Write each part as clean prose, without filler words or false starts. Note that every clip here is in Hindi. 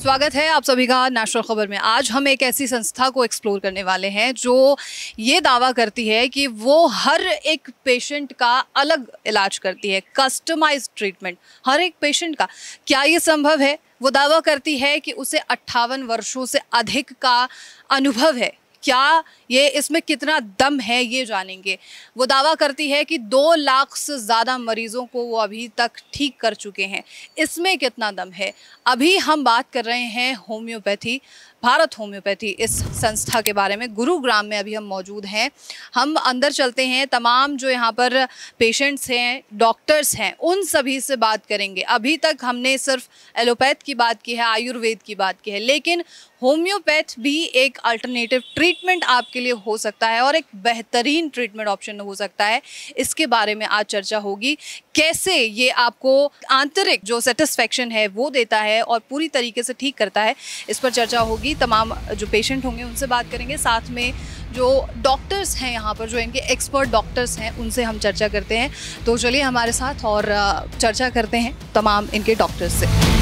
स्वागत है आप सभी का नेशनल खबर में। आज हम एक ऐसी संस्था को एक्सप्लोर करने वाले हैं जो ये दावा करती है कि वो हर एक पेशेंट का अलग इलाज करती है, कस्टमाइज्ड ट्रीटमेंट हर एक पेशेंट का। क्या ये संभव है? वो दावा करती है कि उसे 58 वर्षों से अधिक का अनुभव है। क्या ये इसमें कितना दम है ये जानेंगे। वो दावा करती है कि 2 लाख से ज़्यादा मरीज़ों को वो अभी तक ठीक कर चुके हैं। इसमें कितना दम है? अभी हम बात कर रहे हैं होम्योपैथी, भारत होम्योपैथी इस संस्था के बारे में। गुरुग्राम में अभी हम मौजूद हैं। हम अंदर चलते हैं, तमाम जो यहाँ पर पेशेंट्स हैं, डॉक्टर्स हैं, उन सभी से बात करेंगे। अभी तक हमने सिर्फ एलोपैथ की बात की है, आयुर्वेद की बात की है, लेकिन होम्योपैथ भी एक अल्टरनेटिव ट्रीटमेंट आपके लिए हो सकता है और एक बेहतरीन ट्रीटमेंट ऑप्शन हो सकता है। इसके बारे में आज चर्चा होगी। कैसे ये आपको आंतरिक जो सेटिस्फेक्शन है वो देता है और पूरी तरीके से ठीक करता है, इस पर चर्चा होगी। तमाम जो पेशेंट होंगे उनसे बात करेंगे, साथ में जो डॉक्टर्स हैं यहाँ पर, जो इनके एक्सपर्ट डॉक्टर्स हैं, उनसे हम चर्चा करते हैं। तो चलिए हमारे साथ और चर्चा करते हैं तमाम इनके डॉक्टर्स से।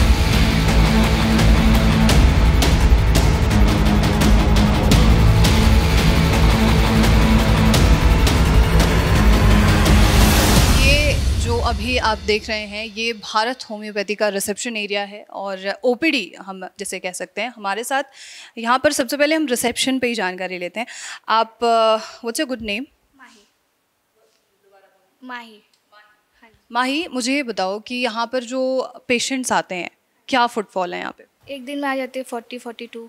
अभी आप देख रहे हैं ये भारत होम्योपैथी का रिसेप्शन एरिया है और ओपीडी हम जिसे कह सकते हैं। हमारे साथ यहाँ पर सबसे पहले हम रिसेप्शन पे ही जानकारी लेते हैं। आप व्हाट्स योर गुड नेम? माही। माही, मुझे ये बताओ कि यहाँ पर जो पेशेंट्स आते हैं क्या फुटफॉल है यहाँ पे? एक दिन में आ जाते हैं 42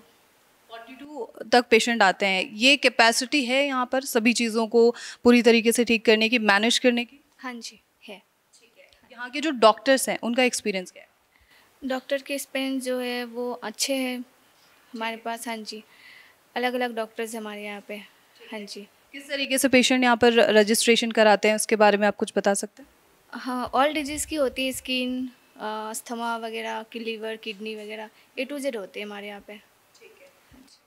तक पेशेंट आते हैं। ये कैपेसिटी है यहाँ पर सभी चीज़ों को पूरी तरीके से ठीक करने की, मैनेज करने की? हाँ जी है। यहाँ के जो डॉक्टर्स हैं उनका एक्सपीरियंस क्या है? डॉक्टर के एक्सपीरियंस जो है वो अच्छे हैं हमारे पास। हाँ जी, अलग अलग डॉक्टर्स हमारे यहाँ पे। हाँ जी। किस तरीके से पेशेंट यहाँ पर रजिस्ट्रेशन कराते हैं उसके बारे में आप कुछ बता सकते हैं? हाँ, ऑल डिजीज़ की होती है, स्किन, अस्थमा वगैरह की, लीवर, किडनी वगैरह A to Z होते हैं हमारे यहाँ पे। ठीक है।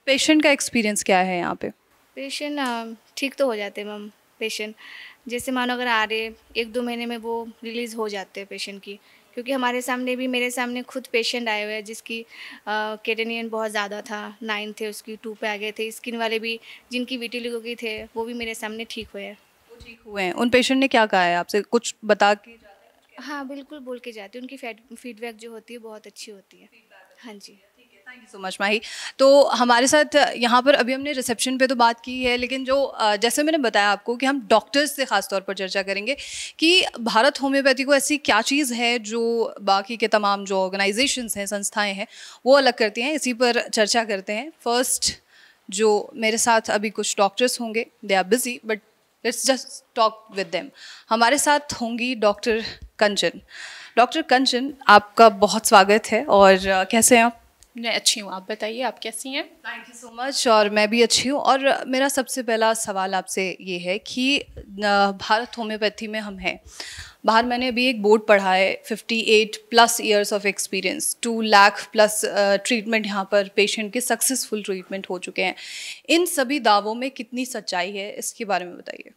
पेशेंट का एक्सपीरियंस क्या है यहाँ पे? पेशेंट ठीक तो हो जाते हैं मैम। पेशेंट जैसे मानो अगर आ रहे 1-2 महीने में वो रिलीज़ हो जाते हैं पेशेंट की, क्योंकि हमारे सामने भी, मेरे सामने खुद पेशेंट आए हुए हैं जिसकी केटेनियन बहुत ज़्यादा था, 9 थे, उसकी 2 पे आ गए थे। स्किन वाले भी जिनकी विटिलिगो की थे वो भी मेरे सामने ठीक हुए हैं। वो ठीक हुए हैं। उन पेशेंट ने क्या कहा है आपसे, कुछ बता के जाते हैं? हाँ बिल्कुल, बोल के जाते हैं। उनकी फीडबैक जो होती है बहुत अच्छी होती है। हाँ जी। थैंक यू सो मच माही। तो हमारे साथ यहाँ पर अभी हमने रिसेप्शन पे तो बात की है, लेकिन जो जैसे मैंने बताया आपको कि हम डॉक्टर्स से ख़ास तौर पर चर्चा करेंगे कि भारत होम्योपैथी को ऐसी क्या चीज़ है जो बाकी के तमाम जो ऑर्गेनाइजेशंस हैं, संस्थाएं हैं, वो अलग करती हैं। इसी पर चर्चा करते हैं। फर्स्ट जो मेरे साथ अभी कुछ डॉक्टर्स होंगे, they are busy but let's just talk with them. हमारे साथ होंगी डॉक्टर कंचन। डॉक्टर कंचन, आपका बहुत स्वागत है। और कैसे हैं आप? मैं अच्छी हूँ, आप बताइए, आप कैसी हैं? Thank you so much. और मैं भी अच्छी हूँ। और मेरा सबसे पहला सवाल आपसे ये है कि भारत होम्योपैथी में हम हैं, बाहर मैंने अभी एक बोर्ड पढ़ा है, 58+ years of experience, 2 lakh plus treatment यहाँ पर पेशेंट के सक्सेसफुल ट्रीटमेंट हो चुके हैं। इन सभी दावों में कितनी सच्चाई है, इसके बारे में बताइए।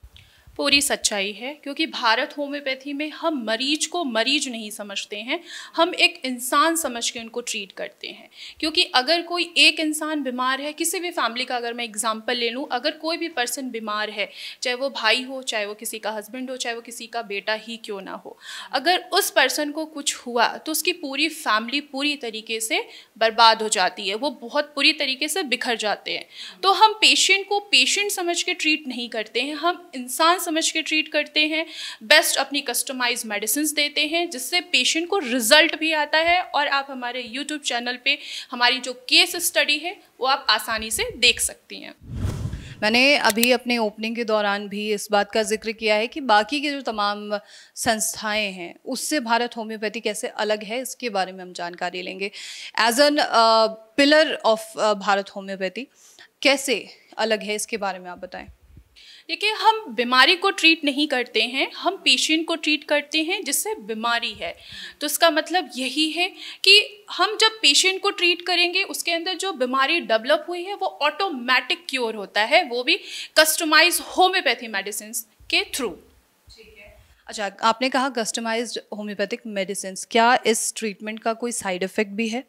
पूरी सच्चाई है, क्योंकि भारत होम्योपैथी में हम मरीज को मरीज नहीं समझते हैं, हम एक इंसान समझ के उनको ट्रीट करते हैं। क्योंकि अगर कोई एक इंसान बीमार है, किसी भी फैमिली का अगर मैं एग्जांपल ले लूँ, अगर कोई भी पर्सन बीमार है, चाहे वो भाई हो, चाहे वो किसी का हस्बैंड हो, चाहे वो किसी का बेटा ही क्यों ना हो, अगर उस पर्सन को कुछ हुआ तो उसकी पूरी फैमिली पूरी तरीके से बर्बाद हो जाती है, वो बहुत पूरी तरीके से बिखर जाते हैं। तो हम पेशेंट को पेशेंट समझ के ट्रीट नहीं करते हैं, हम इंसान समझ के ट्रीट करते हैं। बेस्ट अपनी कस्टमाइज मेडिसिन देते हैं जिससे पेशेंट को रिजल्ट भी आता है। और आप हमारे यूट्यूब चैनल पे हमारी जो केस स्टडी है वो आप आसानी से देख सकती हैं। मैंने अभी अपने ओपनिंग के दौरान भी इस बात का जिक्र किया है कि बाकी के जो तमाम संस्थाएं हैं उससे भारत होम्योपैथी कैसे अलग है, इसके बारे में हम जानकारी लेंगे। As an pillar of Bharat homeopathy कैसे अलग है, इसके बारे में आप बताएं। देखिए, हम बीमारी को ट्रीट नहीं करते हैं, हम पेशेंट को ट्रीट करते हैं जिससे बीमारी है। तो इसका मतलब यही है कि हम जब पेशेंट को ट्रीट करेंगे उसके अंदर जो बीमारी डेवलप हुई है वो ऑटोमेटिक क्योर होता है, वो भी कस्टमाइज होम्योपैथी मेडिसिन के थ्रू। अच्छा, आपने कहा कस्टमाइज्ड होम्योपैथिक मेडिसिन, क्या इस ट्रीटमेंट का कोई साइड इफ़ेक्ट भी है?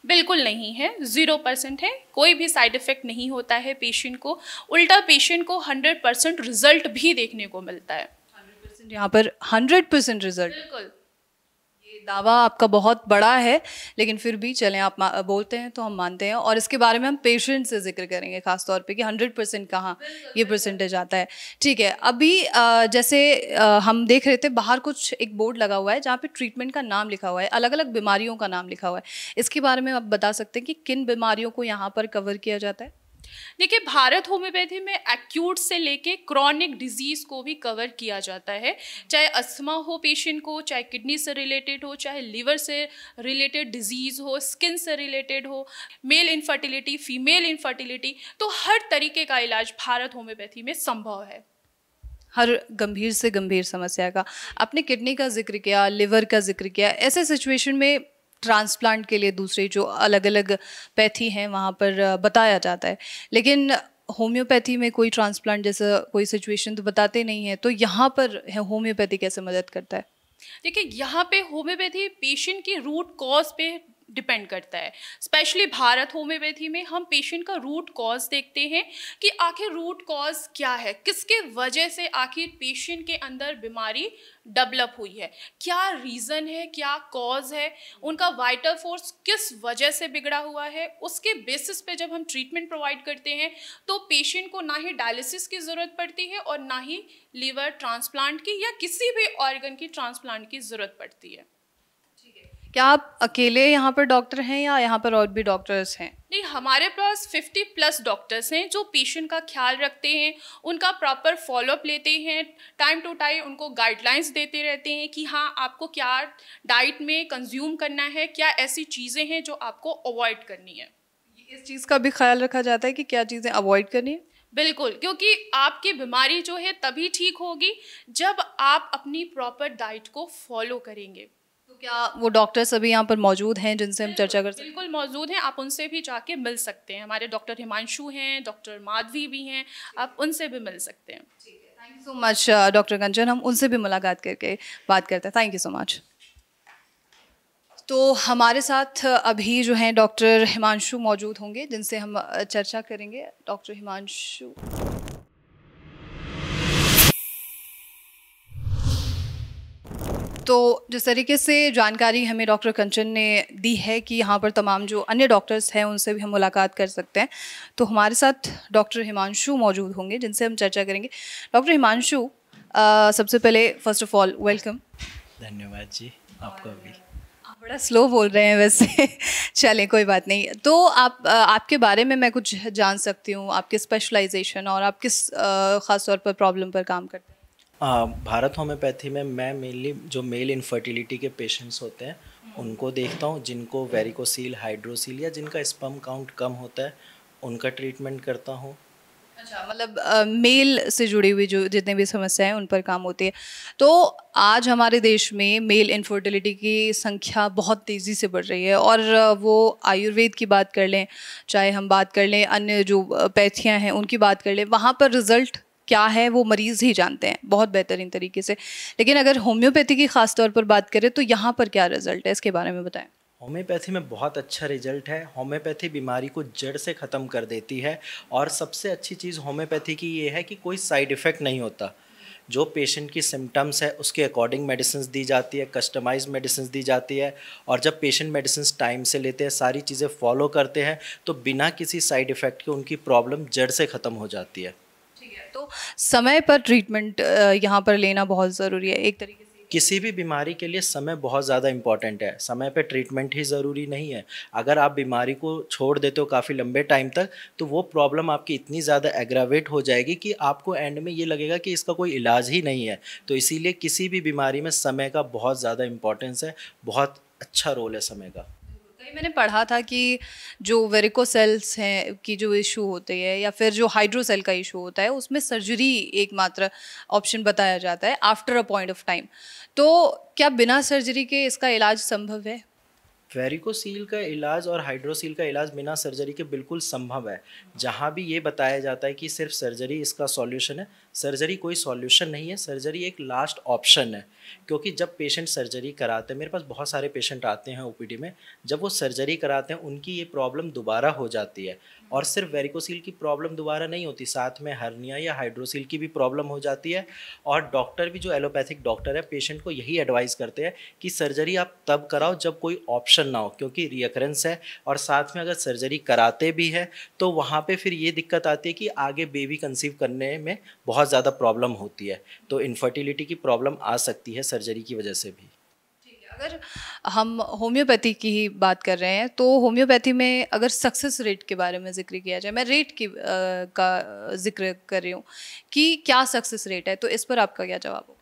बिल्कुल नहीं है, 0% है। कोई भी साइड इफ़ेक्ट नहीं होता है पेशेंट को, उल्टा पेशेंट को 100% रिजल्ट भी देखने को मिलता है। 100% यहाँ पर 100% रिजल्ट, बिल्कुल। ये दावा आपका बहुत बड़ा है, लेकिन फिर भी चलें आप बोलते हैं तो हम मानते हैं, और इसके बारे में हम पेशेंट से जिक्र करेंगे खास तौर पे कि 100% कहाँ ये परसेंटेज आता है। ठीक है, अभी जैसे हम देख रहे थे बाहर कुछ एक बोर्ड लगा हुआ है जहाँ पे ट्रीटमेंट का नाम लिखा हुआ है, अलग अलग बीमारियों का नाम लिखा हुआ है। इसके बारे में आप बता सकते हैं कि किन बीमारियों को यहाँ पर कवर किया जाता है? देखिए, भारत होम्योपैथी में एक्यूट से लेके क्रॉनिक डिजीज को भी कवर किया जाता है, चाहे अस्थमा हो पेशेंट को, चाहे किडनी से रिलेटेड हो, चाहे लिवर से रिलेटेड डिजीज हो, स्किन से रिलेटेड हो, मेल इनफर्टिलिटी, फीमेल इनफर्टिलिटी, तो हर तरीके का इलाज भारत होम्योपैथी में संभव है। हर गंभीर से गंभीर समस्या का। आपने किडनी का जिक्र किया, लिवर का जिक्र किया, ऐसे सिचुएशन में ट्रांसप्लांट के लिए दूसरे जो अलग अलग पैथी हैं वहाँ पर बताया जाता है, लेकिन होम्योपैथी में कोई ट्रांसप्लांट जैसा कोई सिचुएशन तो बताते नहीं है, तो यहाँ पर होम्योपैथी कैसे मदद करता है? देखिए, यहाँ पे होम्योपैथी पेशेंट की रूट कॉज पे डिपेंड करता है। स्पेशली भारत होम्योपैथी में हम पेशेंट का रूट कॉज देखते हैं कि आखिर रूट कॉज क्या है, किसके वजह से आखिर पेशेंट के अंदर बीमारी डेवलप हुई है, क्या रीज़न है, क्या कॉज है, उनका वाइटल फोर्स किस वजह से बिगड़ा हुआ है। उसके बेसिस पे जब हम ट्रीटमेंट प्रोवाइड करते हैं तो पेशेंट को ना ही डायलिसिस की ज़रूरत पड़ती है और ना ही लीवर ट्रांसप्लांट की या किसी भी ऑर्गन की ट्रांसप्लांट की ज़रूरत पड़ती है। क्या आप अकेले यहाँ पर डॉक्टर हैं या यहाँ पर और भी डॉक्टर्स हैं? नहीं, हमारे पास 50+ डॉक्टर्स हैं जो पेशेंट का ख्याल रखते हैं, उनका प्रॉपर फॉलोअप लेते हैं, टाइम टू टाइम उनको गाइडलाइंस देते रहते हैं कि हाँ आपको क्या डाइट में कंज्यूम करना है, क्या ऐसी चीज़ें हैं जो आपको अवॉइड करनी है। इस चीज़ का भी ख्याल रखा जाता है कि क्या चीज़ें अवॉइड करनी है? बिल्कुल, क्योंकि आपकी बीमारी जो है तभी ठीक होगी जब आप अपनी प्रॉपर डाइट को फॉलो करेंगे। तो क्या वो डॉक्टर्स अभी यहाँ पर मौजूद हैं जिनसे हम चर्चा कर सकते हैं? बिल्कुल मौजूद हैं, आप उनसे भी जाके मिल सकते हैं। हमारे डॉक्टर हिमांशु हैं, डॉक्टर माधवी भी हैं, आप उनसे भी मिल सकते हैं। Thank you so much doctor Kanchan, हम उनसे भी मुलाकात करके बात करते हैं। Thank you so much. तो हमारे साथ अभी जो हैं डॉक्टर हिमांशु मौजूद होंगे जिनसे हम चर्चा करेंगे। डॉक्टर हिमांशु, तो जिस तरीके से जानकारी हमें डॉक्टर कंचन ने दी है कि यहाँ पर तमाम जो अन्य डॉक्टर्स हैं उनसे भी हम मुलाकात कर सकते हैं, तो हमारे साथ डॉक्टर हिमांशु मौजूद होंगे जिनसे हम चर्चा करेंगे। डॉक्टर हिमांशु, सबसे पहले फर्स्ट ऑफ ऑल वेलकम। धन्यवाद जी, आपका भी। आप बड़ा स्लो बोल रहे हैं वैसे चलें कोई बात नहीं। तो आपके बारे में मैं कुछ जान सकती हूँ, आपके स्पेशलाइजेशन और आप किस ख़ास तौर पर प्रॉब्लम पर काम करते हैं? भारत होम्योपैथी में मैं मेनली जो मेल इनफर्टिलिटी के पेशेंट्स होते हैं उनको देखता हूँ, जिनको वेरिकोसील, हाइड्रोसील या जिनका स्पर्म काउंट कम होता है उनका ट्रीटमेंट करता हूँ। अच्छा, मतलब मेल से जुड़ी हुई जो जितने भी समस्याएं उन पर काम होती है। तो आज हमारे देश में मेल इनफर्टिलिटी की संख्या बहुत तेज़ी से बढ़ रही है, और वो आयुर्वेद की बात कर लें, चाहे हम बात कर लें अन्य जो पैथियाँ हैं उनकी बात कर लें, वहाँ पर रिज़ल्ट क्या है वो मरीज़ ही जानते हैं बहुत बेहतरीन तरीके से। लेकिन अगर होम्योपैथी की ख़ास तौर पर बात करें तो यहाँ पर क्या रिज़ल्ट है, इसके बारे में बताएं। होम्योपैथी में बहुत अच्छा रिजल्ट है। होम्योपैथी बीमारी को जड़ से ख़त्म कर देती है, और सबसे अच्छी चीज़ होम्योपैथी की ये है कि कोई साइड इफ़ेक्ट नहीं होता। जो पेशेंट की सिम्टम्स है उसके अकॉर्डिंग मेडिसिन दी जाती है, कस्टमाइज मेडिसिन दी जाती है, और जब पेशेंट मेडिसिन टाइम से लेते हैं, सारी चीज़ें फॉलो करते हैं, तो बिना किसी साइड इफ़ेक्ट के उनकी प्रॉब्लम जड़ से ख़त्म हो जाती है। तो समय पर ट्रीटमेंट यहाँ पर लेना बहुत ज़रूरी है एक तरीके से। किसी भी बीमारी के लिए समय बहुत ज़्यादा इम्पॉर्टेंट है। समय पे ट्रीटमेंट ही ज़रूरी नहीं है। अगर आप बीमारी को छोड़ देते हो काफ़ी लंबे टाइम तक, तो वो प्रॉब्लम आपकी इतनी ज़्यादा एग्रावेट हो जाएगी कि आपको एंड में ये लगेगा कि इसका कोई इलाज ही नहीं है। तो इसीलिए किसी भी बीमारी में समय का बहुत ज़्यादा इम्पॉर्टेंस है, बहुत अच्छा रोल है समय का। मैंने पढ़ा था कि जो वेरिकोसेल्स हैं की जो इशू होती है या फिर जो हाइड्रोसेल का इशू होता है उसमें सर्जरी एकमात्र ऑप्शन बताया जाता है after a point of time. तो क्या बिना सर्जरी के इसका इलाज संभव है? वेरिकोसील का इलाज और हाइड्रोसील का इलाज बिना सर्जरी के बिल्कुल संभव है। जहाँ भी ये बताया जाता है कि सिर्फ सर्जरी इसका सॉल्यूशन है, सर्जरी कोई सॉल्यूशन नहीं है, सर्जरी एक लास्ट ऑप्शन है। क्योंकि जब पेशेंट सर्जरी कराते हैं, मेरे पास बहुत सारे पेशेंट आते हैं ओपीडी में, जब वो सर्जरी कराते हैं उनकी ये प्रॉब्लम दोबारा हो जाती है। और सिर्फ वेरिकोसील की प्रॉब्लम दोबारा नहीं होती, साथ में हर्निया या हाइड्रोसील की भी प्रॉब्लम हो जाती है। और डॉक्टर भी, जो एलोपैथिक डॉक्टर है, पेशेंट को यही एडवाइस करते हैं कि सर्जरी आप तब कराओ जब कोई ऑप्शन ना हो, क्योंकि रियकरेंस है। और साथ में अगर सर्जरी कराते भी है तो वहाँ पे फिर ये दिक्कत आती है कि आगे बेबी कंसीव करने में बहुत ज़्यादा प्रॉब्लम होती है, तो इनफर्टिलिटी की प्रॉब्लम आ सकती है सर्जरी की वजह से भी। अगर हम होम्योपैथी की ही बात कर रहे हैं तो होम्योपैथी में अगर सक्सेस रेट के बारे में जिक्र किया जाए, मैं रेट की का जिक्र कर रही हूँ कि क्या सक्सेस रेट है, तो इस पर आपका क्या जवाब होगा?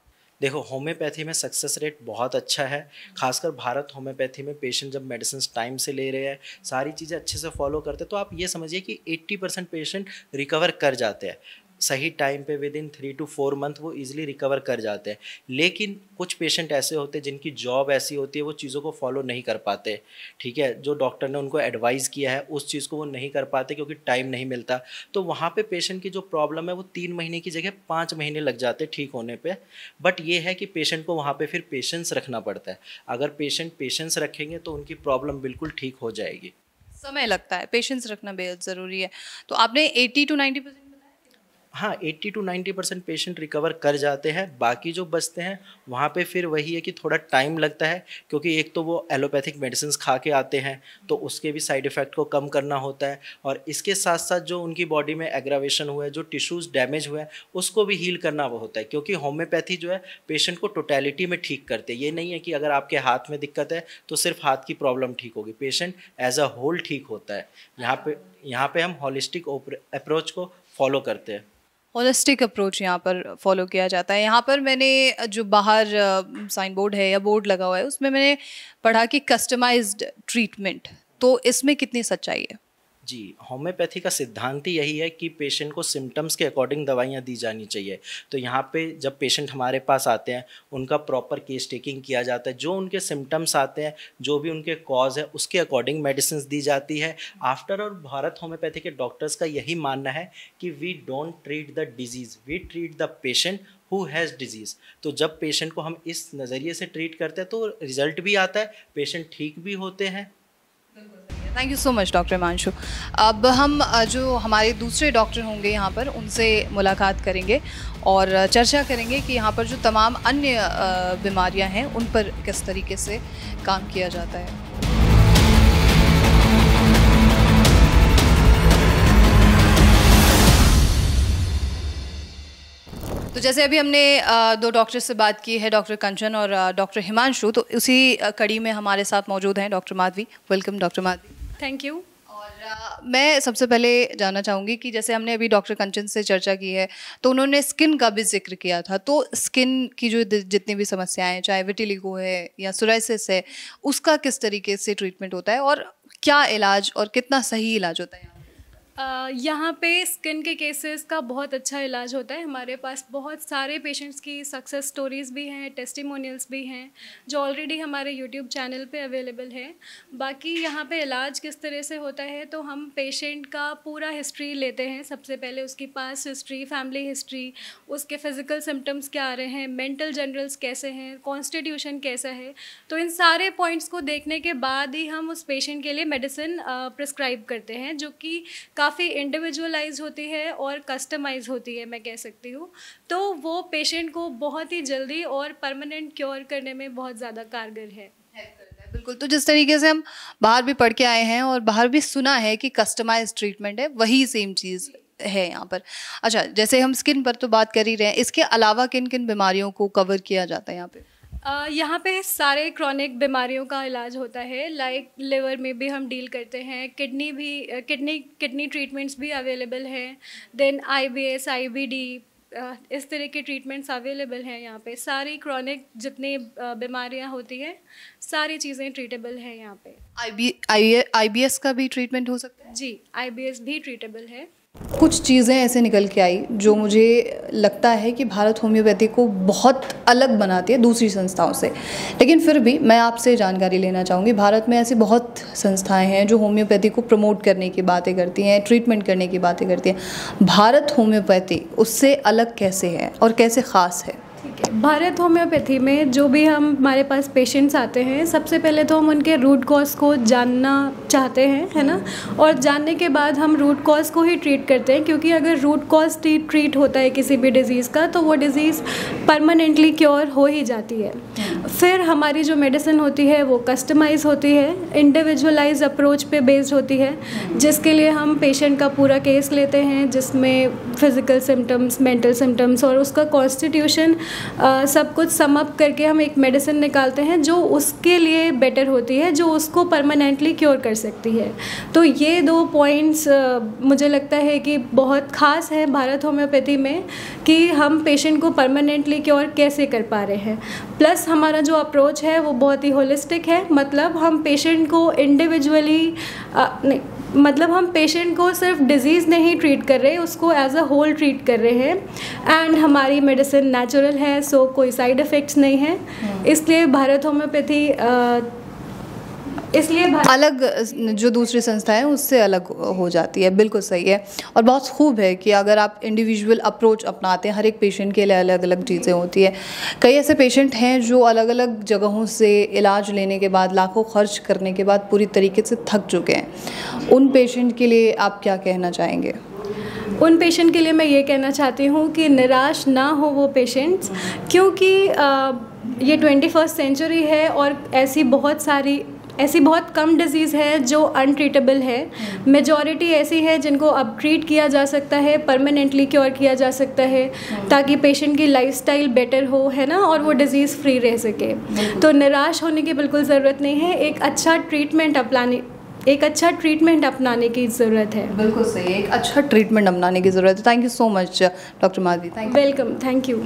देखो, होम्योपैथी में सक्सेस रेट बहुत अच्छा है। खासकर भारत होम्योपैथी में पेशेंट जब मेडिसिन टाइम से ले रहे हैं, सारी चीज़ें अच्छे से फॉलो करते हैं, तो आप ये समझिए कि 80% पेशेंट रिकवर कर जाते हैं सही टाइम पे। विद इन 3 to 4 मंथ वो इजीली रिकवर कर जाते हैं। लेकिन कुछ पेशेंट ऐसे होते हैं जिनकी जॉब ऐसी होती है, वो चीज़ों को फॉलो नहीं कर पाते, ठीक है। जो डॉक्टर ने उनको एडवाइस किया है उस चीज़ को वो नहीं कर पाते क्योंकि टाइम नहीं मिलता। तो वहाँ पे पेशेंट की जो प्रॉब्लम है वो 3 महीने की जगह 5 महीने लग जाते ठीक होने पे। बट ये है कि पेशेंट को वहाँ पे फिर पेशेंस रखना पड़ता है। अगर पेशेंट पेशेंस रखेंगे तो उनकी प्रॉब्लम बिल्कुल ठीक हो जाएगी। समय लगता है, पेशेंस रखना बेहद ज़रूरी है। तो आपने 80 to 90% हाँ, 80 to 90% पेशेंट रिकवर कर जाते हैं। बाकी जो बचते हैं वहाँ पे फिर वही है कि थोड़ा टाइम लगता है, क्योंकि एक तो वो एलोपैथिक मेडिसिन खा के आते हैं तो उसके भी साइड इफ़ेक्ट को कम करना होता है, और इसके साथ साथ जो उनकी बॉडी में एग्रावेशन हुआ है, जो टिश्यूज़ डैमेज हुए हैं, उसको भी हील करना वो होता है। क्योंकि होम्योपैथी जो है पेशेंट को टोटलिटी में ठीक करते हैं। ये नहीं है कि अगर आपके हाथ में दिक्कत है तो सिर्फ हाथ की प्रॉब्लम ठीक होगी, पेशेंट एज अ होल ठीक होता है। यहाँ पे हम हॉलिस्टिक अप्रोच को फॉलो करते हैं। होलिस्टिक अप्रोच यहाँ पर फॉलो किया जाता है। यहाँ पर मैंने जो बाहर साइन बोर्ड है या बोर्ड लगा हुआ है उसमें मैंने पढ़ा कि कस्टमाइज्ड ट्रीटमेंट, तो इसमें कितनी सच्चाई है? जी, होम्योपैथी का सिद्धांत ही यही है कि पेशेंट को सिम्टम्स के अकॉर्डिंग दवाइयाँ दी जानी चाहिए। तो यहाँ पे जब पेशेंट हमारे पास आते हैं उनका प्रॉपर केस टेकिंग किया जाता है, जो उनके सिम्टम्स आते हैं, जो भी उनके कॉज है, उसके अकॉर्डिंग मेडिसिन दी जाती है आफ्टर। और भारत होम्योपैथी के डॉक्टर्स का यही मानना है कि we don't treat the disease, we treat the patient who has disease. तो जब पेशेंट को हम इस नज़रिए से ट्रीट करते हैं तो रिजल्ट भी आता है, पेशेंट ठीक भी होते हैं। Thank you so much doctor Himanshu. अब हम जो हमारे दूसरे डॉक्टर होंगे यहाँ पर उनसे मुलाकात करेंगे और चर्चा करेंगे कि यहाँ पर जो तमाम अन्य बीमारियाँ हैं उन पर किस तरीके से काम किया जाता है। तो जैसे अभी हमने दो डॉक्टर से बात की है, डॉक्टर कंचन और डॉक्टर हिमांशु, तो उसी कड़ी में हमारे साथ मौजूद हैं doctor Madhavi. Welcome doctor Madhavi. Thank you. और मैं सबसे पहले जानना चाहूँगी कि जैसे हमने अभी डॉक्टर कंचन से चर्चा की है तो उन्होंने स्किन का भी जिक्र किया था, तो स्किन की जो जितनी भी समस्याएं, चाहे विटिलिगो है या सोराइसिस है, उसका किस तरीके से ट्रीटमेंट होता है और क्या इलाज और कितना सही इलाज होता है? यहाँ पे स्किन के केसेस का बहुत अच्छा इलाज होता है। हमारे पास बहुत सारे पेशेंट्स की सक्सेस स्टोरीज़ भी हैं, टेस्टिमोनियल्स भी हैं जो ऑलरेडी हमारे यूट्यूब चैनल पे अवेलेबल है। बाकी यहाँ पे इलाज किस तरह से होता है तो हम पेशेंट का पूरा हिस्ट्री लेते हैं। सबसे पहले उसकी पास्ट हिस्ट्री, फैमिली हिस्ट्री, उसके फिज़िकल सिम्टम्स क्या आ रहे हैं, मेंटल जनरल्स कैसे हैं, कॉन्स्टिट्यूशन कैसा है। तो इन सारे पॉइंट्स को देखने के बाद ही हम उस पेशेंट के लिए मेडिसिन प्रिस्क्राइब करते हैं, जो कि काफ़ी इंडिविजुअलाइज होती है और कस्टमाइज होती है, मैं कह सकती हूँ। तो वो पेशेंट को बहुत ही जल्दी और परमानेंट क्योर करने में बहुत ज़्यादा कारगर है। बिल्कुल। तो जिस तरीके से हम बाहर भी पढ़ के आए हैं और बाहर भी सुना है कि कस्टमाइज ट्रीटमेंट है, वही सेम चीज़ है यहाँ पर। अच्छा, जैसे हम स्किन पर तो बात कर ही रहे हैं, इसके अलावा किन किन बीमारियों को कवर किया जाता है यहाँ पे? यहाँ पे सारे क्रॉनिक बीमारियों का इलाज होता है। लाइक लिवर में भी हम डील करते हैं, किडनी ट्रीटमेंट्स भी अवेलेबल हैं। देन IBS, IBD, इस तरह के ट्रीटमेंट्स अवेलेबल हैं यहाँ पे। सारी क्रॉनिक जितनी बीमारियाँ होती हैं, सारी चीज़ें ट्रीटेबल हैं यहाँ पे। IBS का भी ट्रीटमेंट हो सकता है? जी, IBS भी ट्रीटेबल है। कुछ चीज़ें ऐसे निकल के आई जो मुझे लगता है कि भारत होम्योपैथी को बहुत अलग बनाती है दूसरी संस्थाओं से। लेकिन फिर भी मैं आपसे जानकारी लेना चाहूँगी, भारत में ऐसी बहुत संस्थाएं हैं जो होम्योपैथी को प्रमोट करने की बातें करती हैं, ट्रीटमेंट करने की बातें करती हैं। भारत होम्योपैथी उससे अलग कैसे है और कैसे ख़ास है? भारत होम्योपैथी में जो भी हमारे पास पेशेंट्स आते हैं, सबसे पहले तो हम उनके रूट कॉज को जानना चाहते हैं, है ना, और जानने के बाद हम रूट कॉज को ही ट्रीट करते हैं, क्योंकि अगर रूट कॉज ट्रीट होता है किसी भी डिज़ीज़ का तो वो डिज़ीज़ परमानेंटली क्योर हो ही जाती है। फिर हमारी जो मेडिसिन होती है वो कस्टमाइज़ होती है, इंडिविजुअलाइज अप्रोच पे बेस्ड होती है, जिसके लिए हम पेशेंट का पूरा केस लेते हैं, जिसमें फिज़िकल सिम्टम्स, मेंटल सिम्टम्स और उसका कॉन्स्टिट्यूशन सब कुछ सम अप करके हम एक मेडिसिन निकालते हैं जो उसके लिए बेटर होती है, जो उसको परमानेंटली क्योर कर सकती है। तो ये 2 पॉइंट्स मुझे लगता है कि बहुत ख़ास है भारत होम्योपैथी में, कि हम पेशेंट को परमानेंटली क्योर कैसे कर पा रहे हैं। प्लस हमारा जो अप्रोच है वो बहुत ही होलिस्टिक है, मतलब हम पेशेंट को इंडिविजुअली मतलब हम पेशेंट को सिर्फ डिज़ीज़ नहीं ट्रीट कर रहे, उसको एज अ होल ट्रीट कर रहे हैं। एंड हमारी मेडिसिन नेचुरल है, सो कोई साइड इफ़ेक्ट्स नहीं है, इसलिए भारत होम्योपैथी अलग जो दूसरी संस्थाएं हैं उससे अलग हो जाती है। बिल्कुल सही है, और बहुत खूब है कि अगर आप इंडिविजुअल अप्रोच अपनाते हैं, हर एक पेशेंट के लिए अलग अलग चीज़ें होती है। कई ऐसे पेशेंट हैं जो अलग अलग जगहों से इलाज लेने के बाद, लाखों खर्च करने के बाद पूरी तरीके से थक चुके हैं। उन पेशेंट के लिए आप क्या कहना चाहेंगे? उन पेशेंट के लिए मैं ये कहना चाहती हूँ कि निराश ना हो वो पेशेंट्स, क्योंकि ये 21st सेंचुरी है और ऐसी बहुत कम डिज़ीज़ है जो अनट्रीटेबल है। मेजॉरिटी ऐसी है जिनको अब ट्रीट किया जा सकता है, परमानेंटली क्योर किया जा सकता है, ताकि पेशेंट की लाइफस्टाइल बेटर हो, है ना, और वो डिज़ीज़ फ्री रह सके। तो निराश होने की बिल्कुल ज़रूरत नहीं है, एक अच्छा ट्रीटमेंट अपनाने की ज़रूरत है। बिल्कुल सही है, एक अच्छा ट्रीटमेंट अपनाने की ज़रूरत है। Thank you so much doctor Madhavi. Welcome, thank you.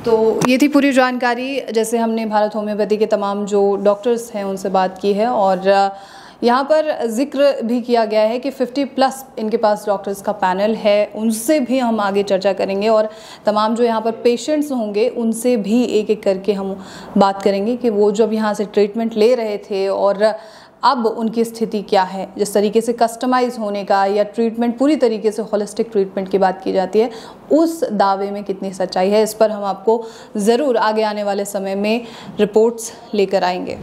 तो ये थी पूरी जानकारी, जैसे हमने भारत होम्योपैथी के तमाम जो डॉक्टर्स हैं उनसे बात की है, और यहाँ पर जिक्र भी किया गया है कि 50+ इनके पास डॉक्टर्स का पैनल है, उनसे भी हम आगे चर्चा करेंगे, और तमाम जो यहाँ पर पेशेंट्स होंगे उनसे भी एक एक करके हम बात करेंगे कि वो जब यहाँ से ट्रीटमेंट ले रहे थे और अब उनकी स्थिति क्या है। जिस तरीके से कस्टमाइज़ होने का या ट्रीटमेंट पूरी तरीके से होलिस्टिक ट्रीटमेंट की बात की जाती है, उस दावे में कितनी सच्चाई है, इस पर हम आपको ज़रूर आगे आने वाले समय में रिपोर्ट्स लेकर आएंगे।